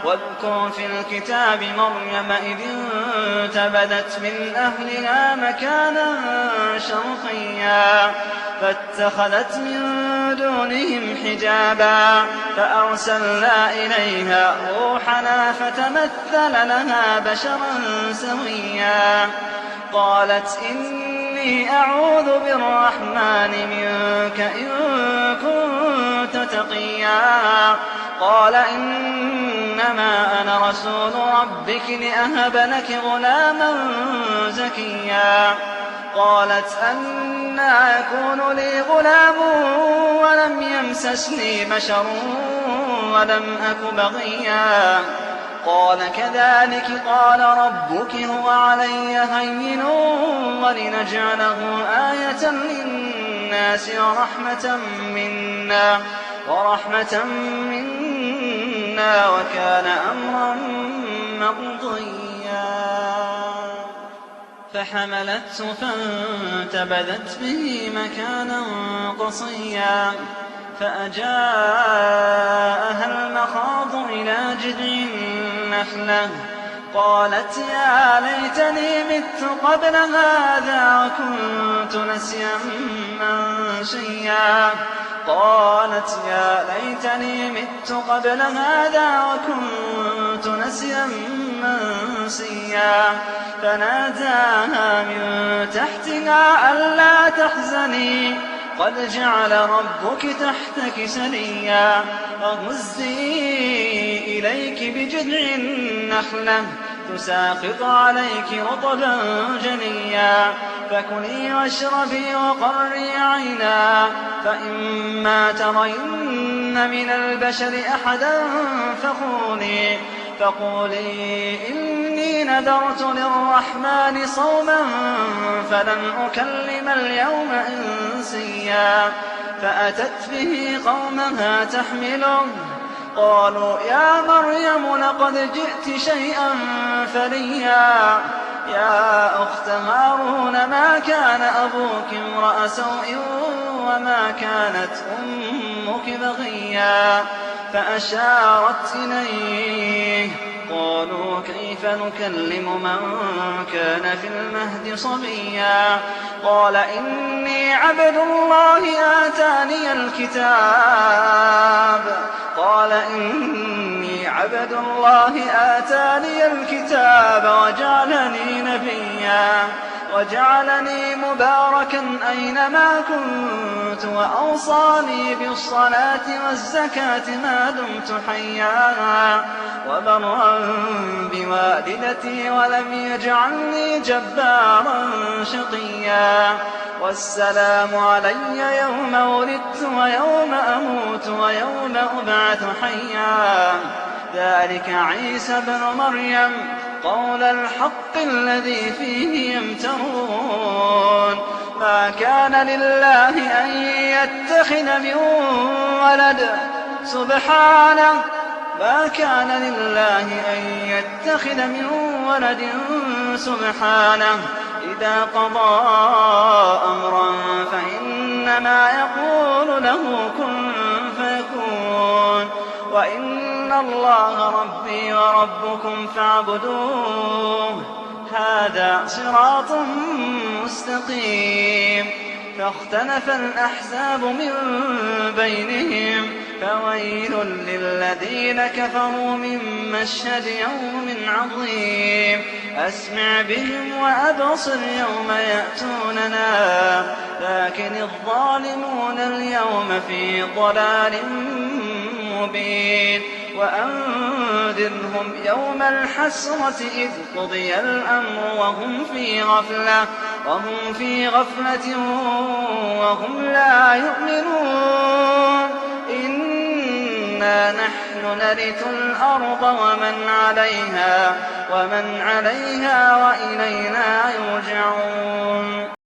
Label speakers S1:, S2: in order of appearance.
S1: واذكر في الكتاب مريم إذ انتبذت من أهلها مكانا شرقيا فاتخذت من دونهم حجابا فأرسلنا إليها روحنا فتمثل لها بشرا سويا قالت إني أعوذ بالرحمن منك إن كنت تقيا قال إنما أنا رسول ربك لأهب لك غلاما زكيا قالت أنى يكون لي غلام ولم يمسسني بشر ولم أك بغيا قال كذلك قال ربك هو علي هين ولنجعله آية للناس ورحمة منا وكان أمرا مقضيا فحملته فانتبذت به مكانا قصيا فأجاءها المخاض إلى جذع النخلة قالت يا ليتني مت قبل هذا وكنت نسيا منسيا قالت يا ليتني مت قبل هذا وكنت نسيا منسيا فناداها من تحتها ألا تحزني قد جعل ربك تحتك سريا وهزي إليك بجذع النخلة تساقط عليك رطبا جنيا فكلي واشربي وقري عينا فإما ترين من البشر أحدا فقولي إني نذرت للرحمن صوما فلن أكلم اليوم إنسيا فأتت به قومها تحمله قالوا يا مريم لقد جئت شيئا فريا يا أخت هارون ما كان أبوك امرأ سوء وما كانت أمك بغيا فأشارت إليه قالوا كيف نكلم من كان في المهد صبيا قال إني عبد الله آتاني الكتاب وجعلني نبيا وجعلني مباركا أينما كنت وأوصاني بالصلاة والزكاة ما دمت حيا وبرا بوالدتي ولم يجعلني جبارا شقيا والسلام علي يوم ولدت ويوم أموت ويوم أبعث حيا ذلك عيسى بن مريم قول الحق الذي فيه يمترون ما كان لله أن يتخذ من ولد سبحانه إذا قضى أمرا فإنما يقول له كن فيكون وإن الله ربي وربكم فاعبدوه هذا صراط مستقيم فاختلف الأحزاب من بينهم فويل للذين كفروا من مشهد يوم عظيم أسمع بهم وأبصر يوم يأتوننا لكن الظالمون اليوم في ضلال مبين وأنذرهم يوم الحسرة إذ قضي الأمر وهم في غفلة وهم لا يؤمنون إنا نحن نرث الأرض ومن عليها وإلينا يرجعون